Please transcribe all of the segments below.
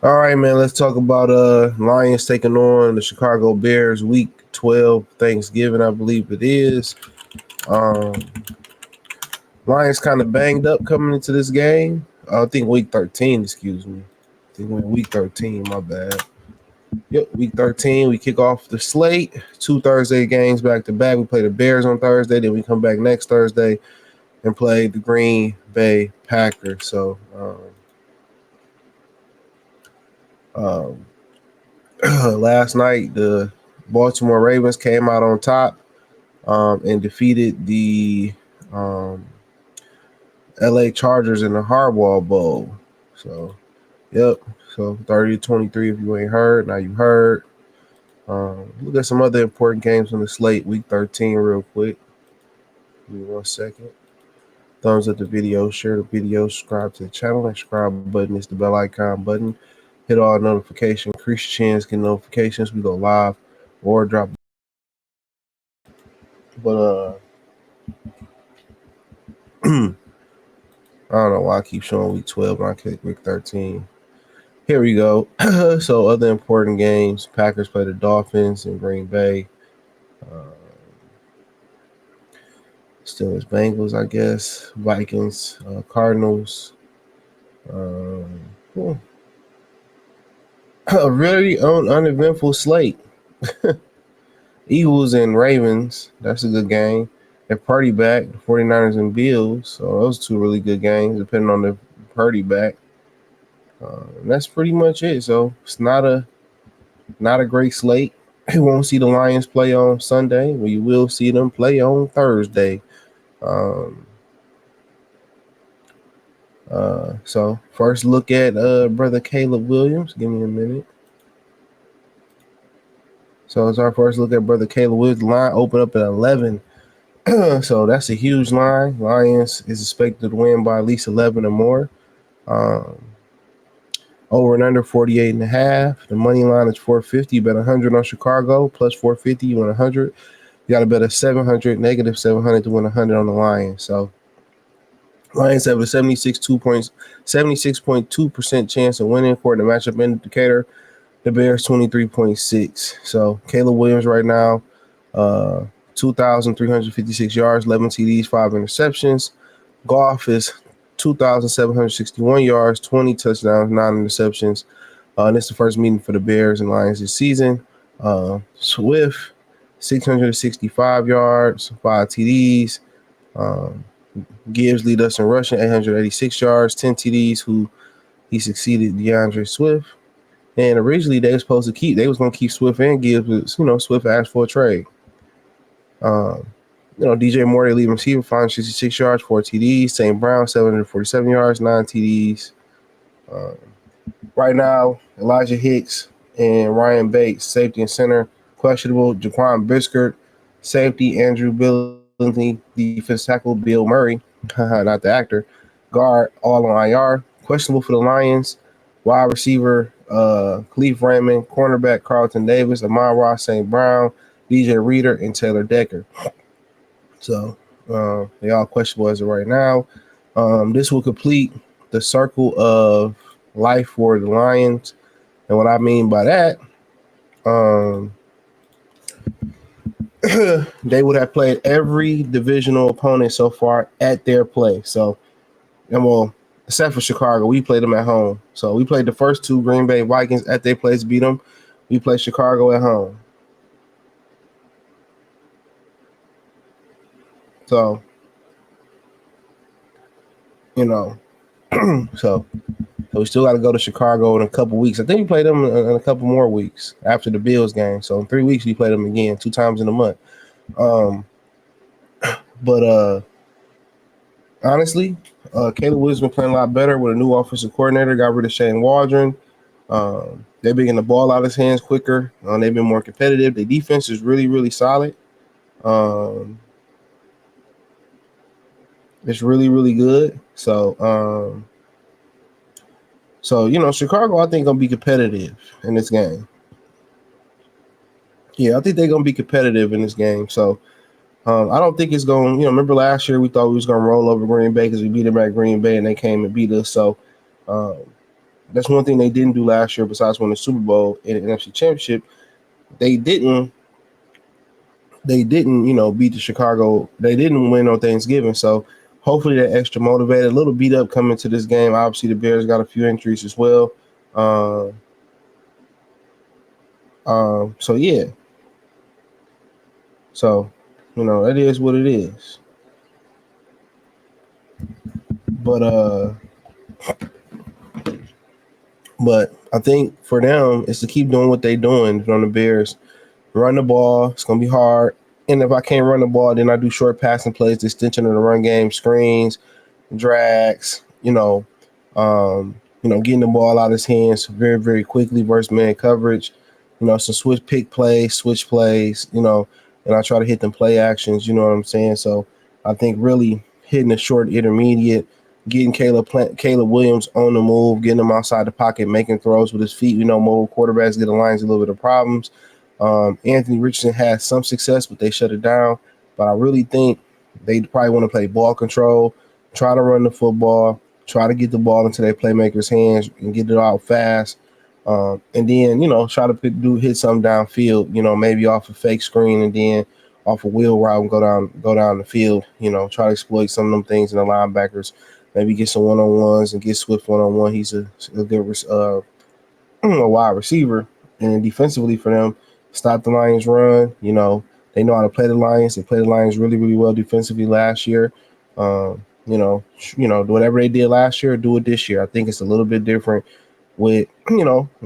All right, man. Let's talk about Lions taking on the Chicago Bears week 12 Thanksgiving, I believe it is. Um, Lions kind of banged up coming into this game. I think week 13, excuse me. I think week 13, my bad. Yep, week 13, we kick off the slate. 2 Thursday games back to back. We play the Bears on Thursday, then we come back next Thursday and play the Green Bay Packers. So, um, last night, the Baltimore Ravens came out on top and defeated the um, LA Chargers in the Hardball Bowl. So, yep. So 30-23 if you ain't heard. Now you heard. Look at some other important games on the slate. Week 13 real quick. Give me 1 second. Thumbs up the video, share the video, subscribe to the channel. That subscribe button is the bell icon button. Hit all notifications. Increase your chance, get notifications. We go live or drop. But I don't know why I keep showing week 12 when I click week 13. Here we go. So other important games. Packers play the Dolphins in Green Bay. Steelers, Bengals, I guess. Vikings, Cardinals. A really uneventful slate. Eagles and Ravens. That's a good game. And Purdy back. The 49ers and Bills. So those two really good games, depending on the Purdy back. And that's pretty much it. So it's not a great slate. You won't see the Lions play on Sunday, but you will see them play on Thursday. So first look at brother Caleb Williams. Give me a minute. So it's our first look at brother Caleb Williams. The line opened up at 11. So that's a huge line. Lions is expected to win by at least 11 or more. Over and under 48.5. The money line is 450. You bet 100 on Chicago plus 450. You win 100. You got to bet a 700, negative 700 to win 100 on the Lions. So Lions have a 76.2% chance of winning according to matchup indicator. The Bears 23.6. So Caleb Williams right now, 2,356 yards, 11 TDs, 5 interceptions. Goff is 2,761 yards, 20 touchdowns, 9 interceptions. And it's the first meeting for the Bears and Lions this season. Swift, 665 yards, 5 TDs. Gibbs lead us in rushing, 886 yards, 10 TDs, who he succeeded DeAndre Swift. And originally they was going to keep Swift and Gibbs, but Swift asked for a trade. DJ Moore, they leave receiver, 566 yards, 4 TDs. St. Brown, 747 yards, 9 TDs. Right now, Elijah Hicks and Ryan Bates, safety and center, questionable. Jaquan Brisker, safety. Andrew Billingsley, defense tackle. Bill Murray, not the actor, guard, all on IR. Questionable for the Lions. Wide receiver, Khalif Raymond, cornerback Carlton Davis, Amon-Ra St. Brown, DJ Reader, and Taylor Decker. So they all questionable as of right now. This will complete the circle of life for the Lions. And what I mean by that, they would have played every divisional opponent so far at their place. So, except for Chicago, we played them at home. So we played the first two Green Bay Vikings at their place, beat them. We played Chicago at home. So, so we still got to go to Chicago in a couple weeks. I think we played them in a couple more weeks after the Bills game. So in 3 weeks, we played them again 2 times in a month. But honestly, Caleb Williams been playing a lot better with a new offensive coordinator. Got rid of Shane Waldron. They've been getting the ball out of his hands quicker. They've been more competitive. The defense is really, really solid. It's really, really good. So, Chicago, I think, going to be competitive in this game. Yeah, I think they're going to be competitive in this game. So, I don't think it's going – remember last year we thought we was going to roll over Green Bay because we beat them at Green Bay and they came and beat us. So, That's one thing they didn't do last year besides winning the Super Bowl and the NFC Championship. They didn't beat the Chicago. They didn't win on Thanksgiving. So hopefully they're extra motivated. A little beat up coming to this game. Obviously the Bears got a few injuries as well. Um, so yeah. So, that is what it is. But I think for them is to keep doing what they're doing on the Bears. Run the ball. It's gonna be hard. And if I can't run the ball, then I do short passing plays, the extension of the run game, screens, drags, getting the ball out of his hands very, very quickly versus man coverage, some switch plays, and I try to hit them play actions, you know what I'm saying? So I think really hitting the short intermediate, getting Caleb Williams on the move, getting him outside the pocket, making throws with his feet. Mobile quarterbacks get the Lions a little bit of problems. Anthony Richardson had some success, but they shut it down. But I really think they probably want to play ball control, try to run the football, try to get the ball into their playmakers' hands and get it out fast. And then, try to hit something downfield, maybe off a fake screen and then off a wheel route and go down the field, try to exploit some of them things in the linebackers, maybe get some one-on-ones and get Swift one-on-one. He's a good a wide receiver. And defensively for them, stop the Lions run. They know how to play the Lions. They played the Lions really, really well defensively last year. Whatever they did last year, do it this year. I think it's a little bit different with,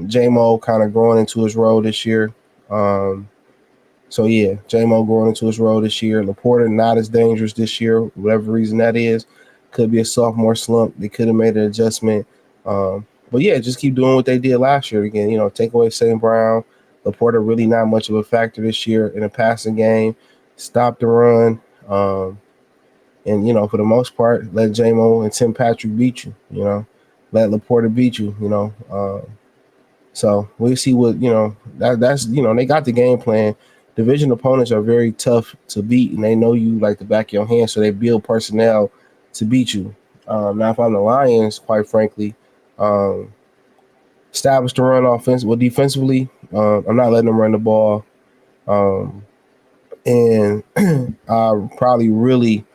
J-Mo kind of growing into his role this year. So yeah, J-Mo growing into his role this year. Laporta not as dangerous this year, whatever reason that is. Could be a sophomore slump. They could have made an adjustment. But yeah, just keep doing what they did last year again. Take away St. Brown. Laporta really not much of a factor this year in the passing game. Stop the run. And, for the most part, let J-Mo and Tim Patrick beat you, Let Laporta beat you, So we'll see what, that's they got the game plan. Division opponents are very tough to beat, and they know you like the back of your hand, so they build personnel to beat you. Now, if I'm the Lions, quite frankly, establish the run offense. Well, defensively, I'm not letting them run the ball. And I probably really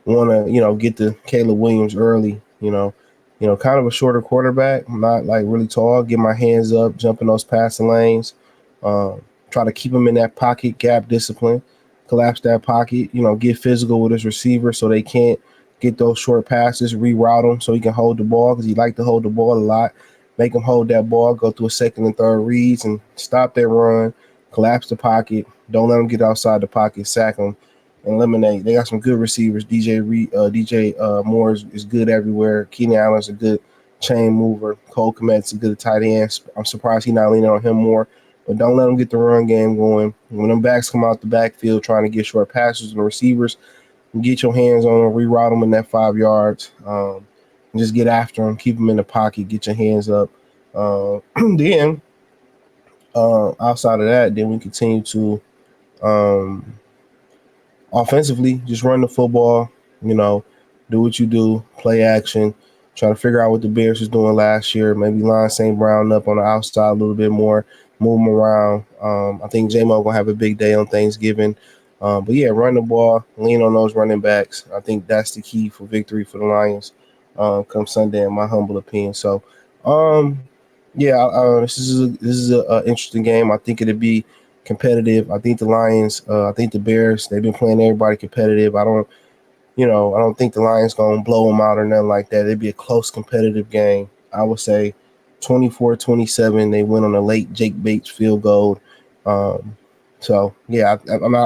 want to, get to Caleb Williams early, kind of a shorter quarterback, not like really tall, get my hands up, jump in those passing lanes, try to keep him in that pocket, gap discipline, collapse that pocket, get physical with his receiver so they can't get those short passes, reroute him so he can hold the ball because he like to hold the ball a lot. Make him hold that ball, go through a second and third reads and stop that run, collapse the pocket. Don't let him get outside the pocket, sack him, and eliminate. They got some good receivers. DJ Moore is good everywhere. Keenan Allen's a good chain mover. Cole Kmet's a good tight end. I'm surprised he's not leaning on him more. But don't let them get the run game going. When them backs come out the backfield trying to get short passes and the receivers, get your hands on them, reroute them in that 5 yards. And just get after them, keep them in the pocket, get your hands up. Then, outside of that, then we continue to offensively just run the football, do what you do, play action, try to figure out what the Bears was doing last year, maybe line St. Brown up on the outside a little bit more, move him around. I think J-Mo going to have a big day on Thanksgiving. But yeah, run the ball, lean on those running backs. I think that's the key for victory for the Lions come Sunday, in my humble opinion. So, this is a interesting game. I think it'll be competitive. I think the Lions, I think the Bears, they've been playing everybody competitive. I don't think the Lions going to blow them out or nothing like that. It'd be a close competitive game. I would say 24-27. They win on a late Jake Bates field goal. So yeah,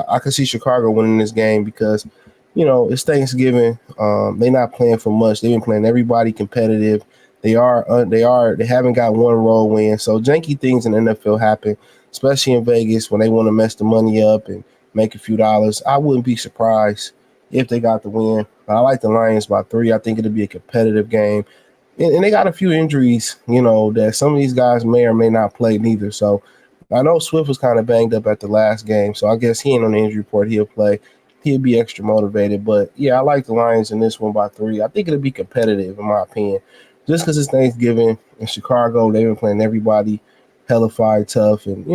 I can see Chicago winning this game because, it's Thanksgiving. They're not playing for much. They've been playing everybody competitive. They haven't got one road win. So janky things in the NFL happen, especially in Vegas when they want to mess the money up and make a few dollars. I wouldn't be surprised if they got the win. But I like the Lions by 3. I think it'll be a competitive game. And they got a few injuries, that some of these guys may or may not play neither. So I know Swift was kind of banged up at the last game, so I guess he ain't on the injury report. He'll play. He'll be extra motivated. But, yeah, I like the Lions in this one by 3. I think it'll be competitive, in my opinion. just because it's Thanksgiving in Chicago, they've been playing everybody hellified tough, and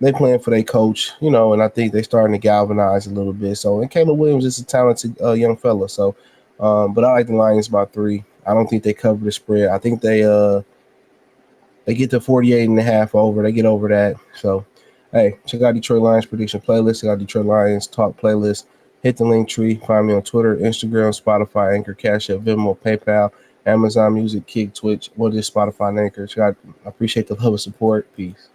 they playing for their coach, and I think they starting to galvanize a little bit. So, and Caleb Williams is a talented young fella. So, but I like the Lions by 3. I don't think they cover the spread. I think they get to 48.5 over. They get over that. So, hey, check out Detroit Lions prediction playlist. Check out Detroit Lions talk playlist. Hit the link tree. Find me on Twitter, Instagram, Spotify, Anchor, Cash App, Venmo, PayPal, Amazon Music, Kick, Twitch, what is Spotify and Anchor. I appreciate the love and support. Peace.